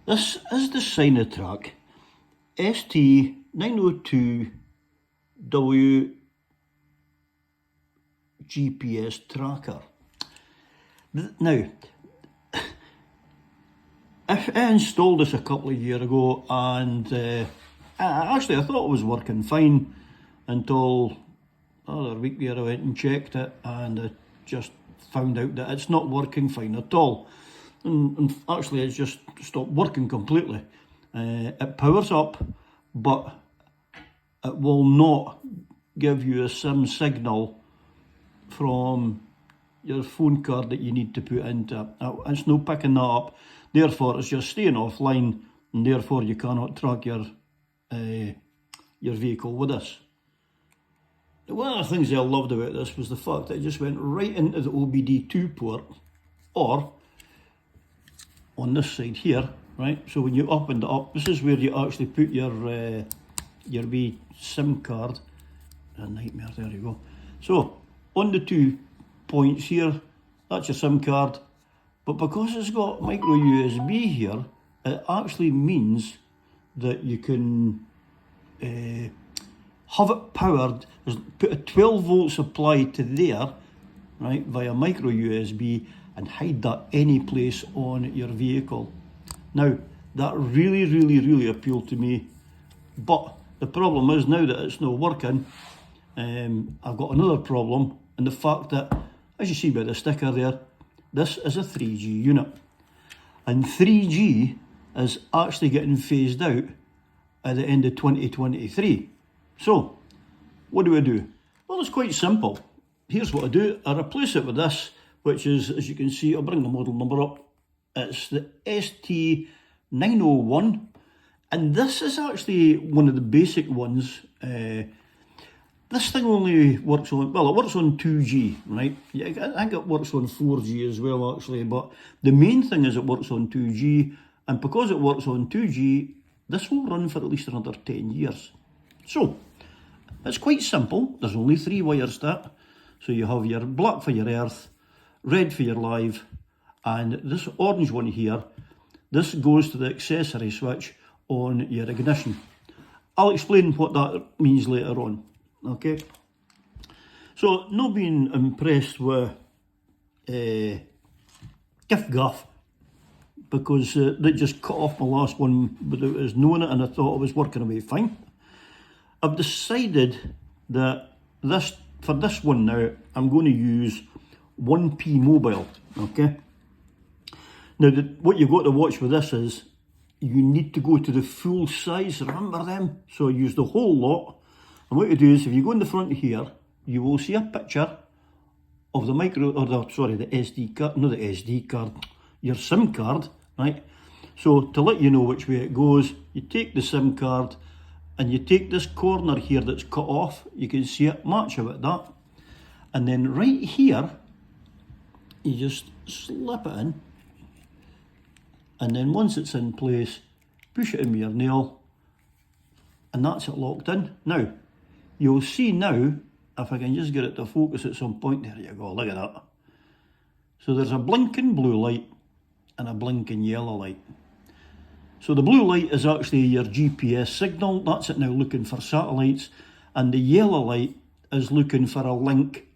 This is the SinoTrack ST902W GPS tracker. Now, I installed this a couple of years ago, and actually I thought it was working fine until the other week there I went and checked it, and I just found out that it's not working fine at all. And actually it's just stopped working completely. It powers up, but it will not give you a SIM signal from your phone card that you need to put into it. It's not picking that up, therefore it's just staying offline, and therefore you cannot track your vehicle with this. One of the things I loved about this was the fact that it just went right into the OBD2 port, or on this side here, right? So when you opened it up, this is where you actually put your wee SIM card. A nightmare, there you go. So on the 2 points here, that's your SIM card, but because it's got micro USB here, it actually means that you can have it powered, put a 12 volt supply to there, right, via micro USB, and hide that any place on your vehicle. Now, that really appealed to me, but the problem is now that it's not working, I've got another problem, and the fact that, as you see by the sticker there, this is a 3G unit, and 3G is actually getting phased out at the end of 2023. So, what do I do? Well, it's quite simple. Here's what I do. I replace it with this, which is, as you can see, I'll bring the model number up. It's the ST901, and this is actually one of the basic ones. This thing only works on, well, it works on 2G, right? Yeah, I think it works on 4G as well, actually, but the main thing is it works on 2G, and because it works on 2G, this will run for at least another 10 years. So, it's quite simple. There's only 3 wires to it. So you have your black for your earth, red for your live, and this orange one here, this goes to the accessory switch on your ignition. I'll explain what that means later on, okay? So, not being impressed with Gaff, because they just cut off my last one without us knowing it, and I thought it was working away fine. I've decided that for this one now, I'm going to use 1P Mobile, okay? Now, what you've got to watch with this is, you need to go to the full size, remember them? So I use the whole lot, and what you do is, if you go in the front here, you will see a picture of the the SD card, not the SD card, your SIM card, right? So to let you know which way it goes, you take the SIM card, and you take this corner here that's cut off, you can see it, match about that, and then right here, you just slip it in, and then once it's in place, push it in with your nail, and that's it locked in. Now, you'll see now, if I can just get it to focus at some point, there you go, look at that. So there's a blinking blue light and a blinking yellow light. So the blue light is actually your GPS signal, that's it now looking for satellites, and the yellow light is looking for a link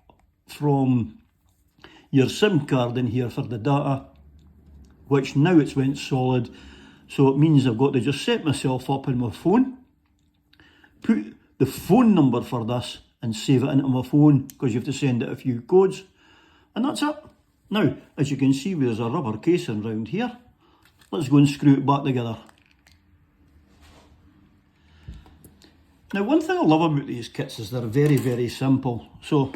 from your SIM card in here for the data, which now it's went solid, so it means I've got to just set myself up in my phone, put the phone number for this and save it into my phone, because you have to send it a few codes, and that's it. Now, as you can see, there's a rubber casing around here. Let's go and screw it back together. Now, one thing I love about these kits is they're very simple. So,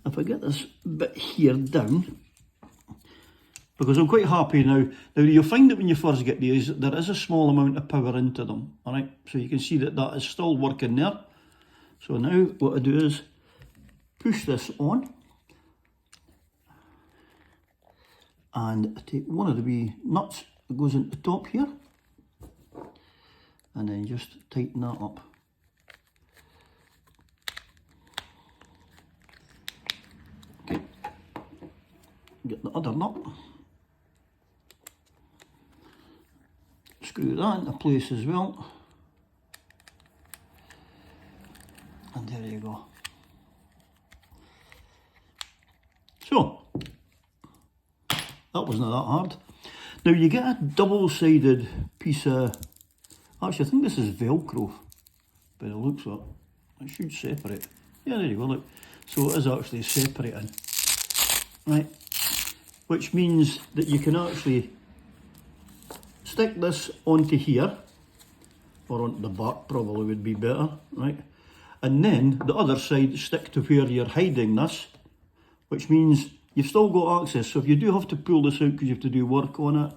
if I get this bit here down, because I'm quite happy now. Now, you'll find that when you first get these, there is a small amount of power into them, all right? So you can see that that is still working there. So now what I do is push this on, and I take one of the wee nuts that goes into the top here, and then just tighten that up. Okay, get the other nut, screw that into place as well. And there you go. So, that wasn't that hard. Now you get a double-sided piece of, actually I think this is Velcro, by the looks of it. It should separate. Yeah, there you go, look. So it is actually separating. Right, which means that you can actually stick this onto here, or onto the back probably would be better, right? And then the other side stick to where you're hiding this, which means you've still got access. So if you do have to pull this out because you have to do work on it,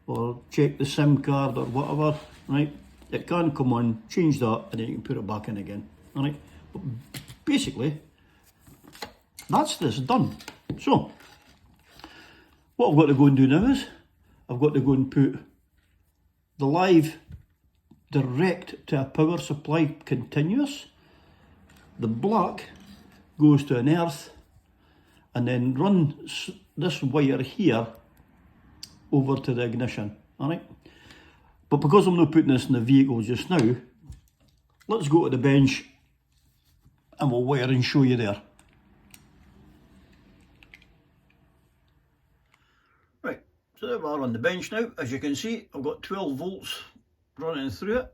or check the SIM card or whatever, right, it can come on, change that, and then you can put it back in again, all right? But basically, that's this done. So, what I've got to go and do now is, I've got to go and put the live direct to a power supply continuous. The black goes to an earth, and then run this wire here over to the ignition, alright? But because I'm not putting this in the vehicle just now, let's go to the bench and we'll wire and show you there. Right, so there we are on the bench now. As you can see, I've got 12 volts running through it,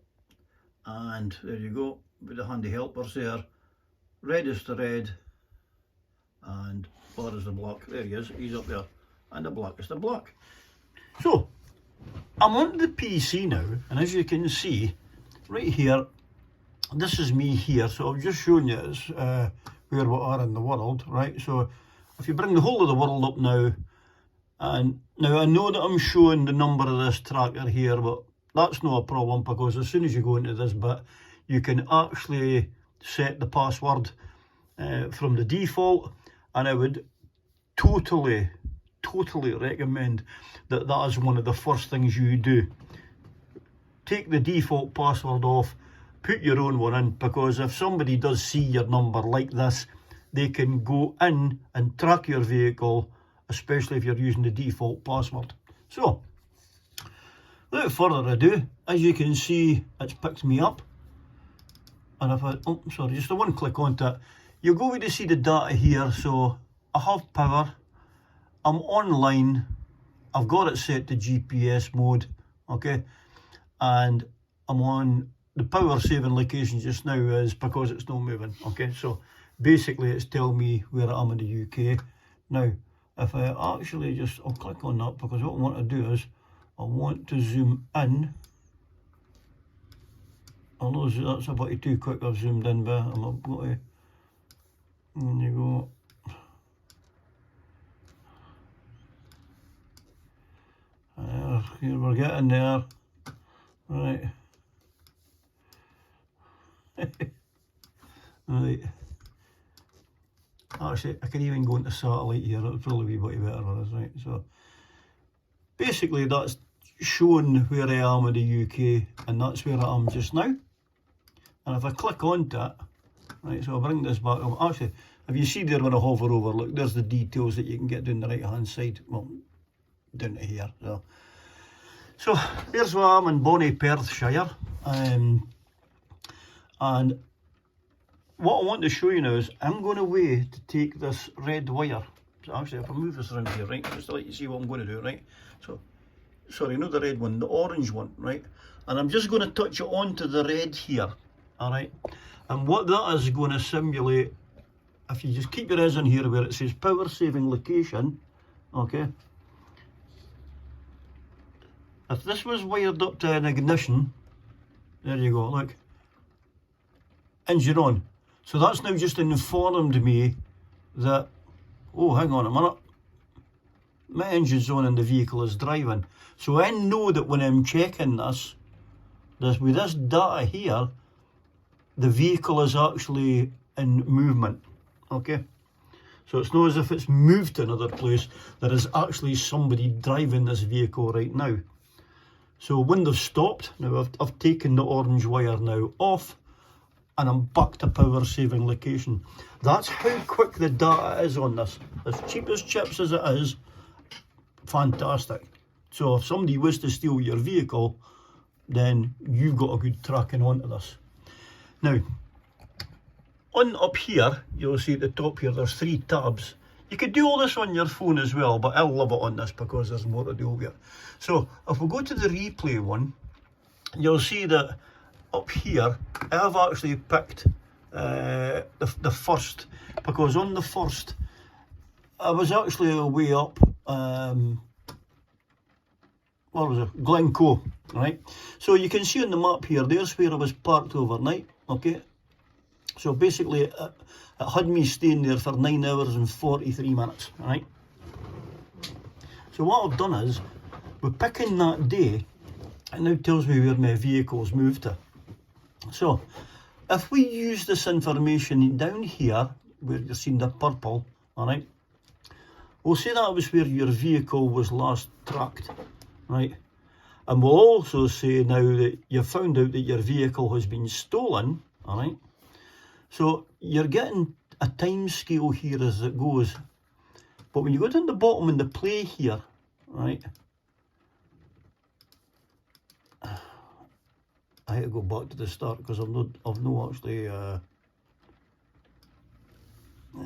and there you go, with the handy helpers there. Red is the red, and black is the black. There he is, he's up there, and the black is the black. So, I'm on the PC now, and as you can see, right here, this is me here, so I've just shown you where we are in the world, right? So, if you bring the whole of the world up now, and now I know that I'm showing the number of this tracker here, but that's not a problem, because as soon as you go into this bit, you can actually set the password from the default, and I would totally recommend that that is one of the first things you do. Take the default password off, put your own one in, because if somebody does see your number like this, they can go in and track your vehicle, especially if you're using the default password. So, without further ado, as you can see, it's picked me up. And if I, oh sorry, just a one click onto it, you're going to see the data here. So I have power, I'm online, I've got it set to GPS mode, okay, and I'm on the power saving location just now is because it's not moving, okay. So basically it's telling me where I am in the UK. Now if I actually just, I'll click on that, because what I want to do is I want to zoom in. I know that's a bit too quick, I've zoomed in, but I'm not going to, there you go. Here we're getting there, right. Right. Actually, I can even go into satellite here, it'll probably be a bit better for us, right. So, basically that's showing where I am in the UK, and that's where I am just now. And if I click onto it, right, so I'll bring this back up. Actually, if you see there when I hover over, look, there's the details that you can get down the right hand side, well, down to here. So here's where I am in Bonnie, Perthshire. And what I want to show you now is I'm going away to take this red wire. So actually, if I move this around here, right, just to let you see what I'm going to do, right. So, sorry, not the red one, the orange one, right. And I'm just going to touch it onto the red here. Alright, and what that is going to simulate, if you just keep your eyes on here where it says power saving location, okay, if this was wired up to an ignition, there you go, look, engine on. So that's now just informed me that, oh, hang on a minute, my engine's on and the vehicle is driving. So I know that when I'm checking this with this data here, the vehicle is actually in movement, okay? So it's not as if it's moved to another place, there is actually somebody driving this vehicle right now. So when they've stopped, now I've taken the orange wire now off, and I'm back to power saving location. That's how quick the data is on this. As cheap as chips as it is, fantastic. So if somebody was to steal your vehicle, then you've got a good tracking onto this. Now, up here, you'll see at the top here, there's 3 tabs. You could do all this on your phone as well, but I'll love it on this because there's more to do here. So if we go to the replay one, you'll see that up here, I've actually picked the first, because on the first, I was actually away up, where was it? Glencoe, right? So you can see on the map here, there's where I was parked overnight, okay? So basically, it had me staying there for 9 hours and 43 minutes, right? So what I've done is, with picking that day, it now tells me where my vehicle's moved to. So, if we use this information down here, where you're seeing the purple, alright, we'll say that was where your vehicle was last tracked, right? And we'll also say now that you've found out that your vehicle has been stolen, alright? So you're getting a time scale here as it goes. But when you go down the bottom in the play here, right, I had to go back to the start because I've not actually, there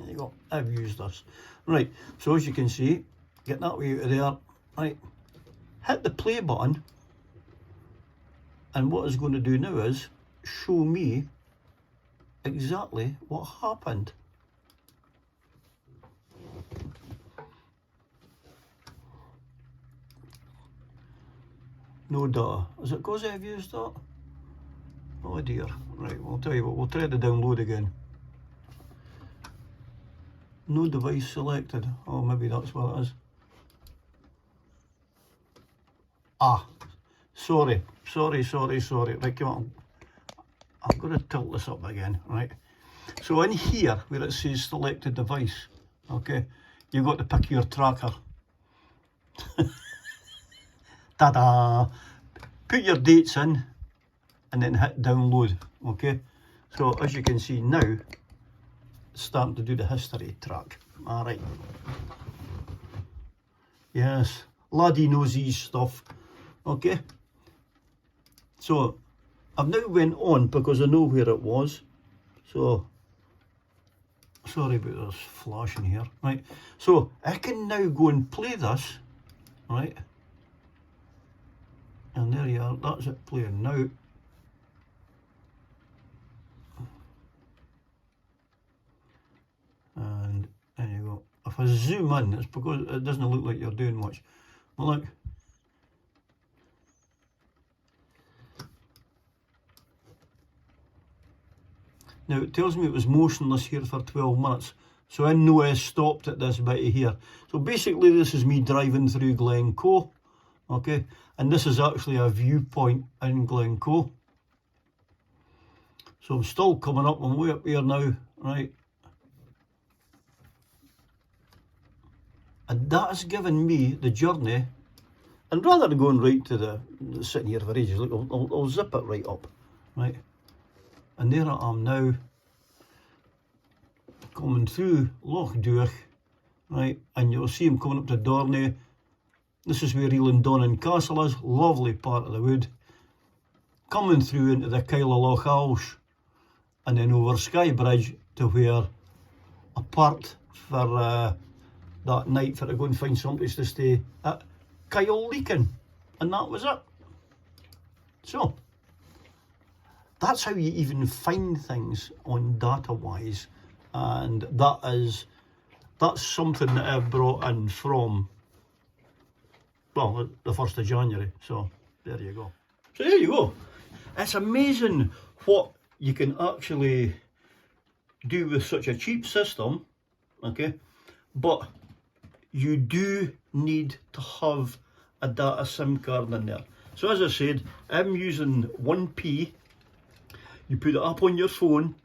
you go, I've used this. Right, so as you can see, get that way out of there, right, hit the play button, and what it's going to do now is show me exactly what happened. No data. Is it because I've used that? Oh dear. Right, well, I'll tell you what, we'll try to download again. No device selected. Oh, maybe that's what it is. Ah, sorry. Right, come on. I'm going to tilt this up again, right? So in here, where it says selected device, okay, you've got to pick your tracker. Ta-da! Put your dates in and then hit download, okay? So as you can see now, it's starting to do the history track. Alright. Yes, laddie knows his stuff, okay? So I've now went on because I know where it was. So, sorry about this flashing here, right? So I can now go and play this, right? And there you are, that's it playing now. And there you go. If I zoom in, it's because it doesn't look like you're doing much. Well, look. Now it tells me it was motionless here for 12 minutes. So I know I stopped at this bit here. So basically this is me driving through Glencoe. Okay, and this is actually a viewpoint in Glencoe. So I'm still coming up, I'm way up here now, right? And that's given me the journey, and rather than going right to the sitting here for ages, look, I'll zip it right up, right? And there I am now, coming through Loch Duach, right? And you'll see him coming up to Dorney. This is where Elandonnan Castle is, lovely part of the wood. Coming through into the Kyle of Loch Alsh, and then over Skye Bridge to where I parked for that night for to go and find someplace to stay at Kyle Leakin, and that was it. So that's how you even find things on data wise, and that's something that I've brought in from, well, the 1st of January, so there you go. So there you go. It's amazing what you can actually do with such a cheap system, okay? But you do need to have a data SIM card in there. So as I said, I'm using 1p. You put it up on your phone,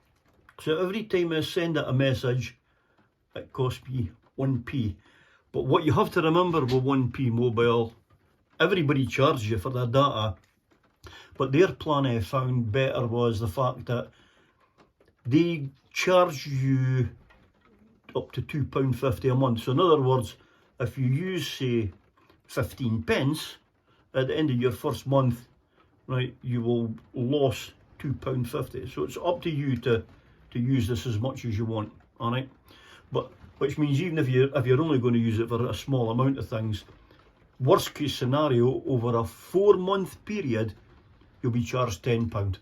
so every time I send it a message, it costs me 1p. But what you have to remember with 1p mobile, everybody charges you for their data, but their plan I found better was the fact that they charge you up to £2.50 a month. So in other words, if you use say 15 pence, at the end of your first month, right, you will lose £2.50. So it's up to you to use this as much as you want, all right? But which means even if you're only going to use it for a small amount of things, worst case scenario, over a 4-month period, you'll be charged £10,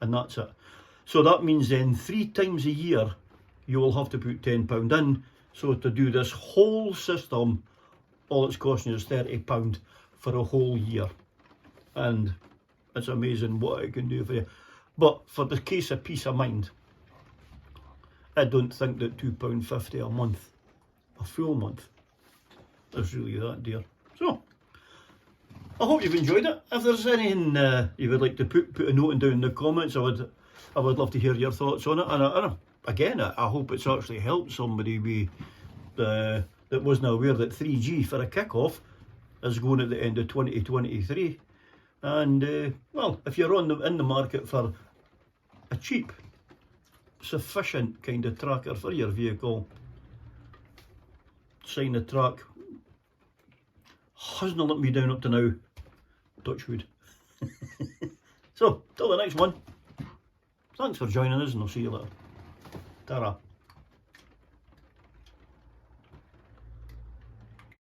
and that's it. So that means then 3 times a year you will have to put £10 in. So to do this whole system, all it's costing you is £30 for a whole year, and it's amazing what it can do for you. But for the case of peace of mind, I don't think that £2.50 a month, a full month, is really that dear. So I hope you've enjoyed it. If there's anything you would like to put a note down in the comments, I would love to hear your thoughts on it. And again, I hope it's actually helped somebody that wasn't aware that 3G for a kick-off is going at the end of 2023. And well, if you're in the market for a cheap, sufficient kind of tracker for your vehicle, SinoTrack hasn't let me down up to now. Touch wood. So, till the next one. Thanks for joining us, and I'll see you later. Ta-ra.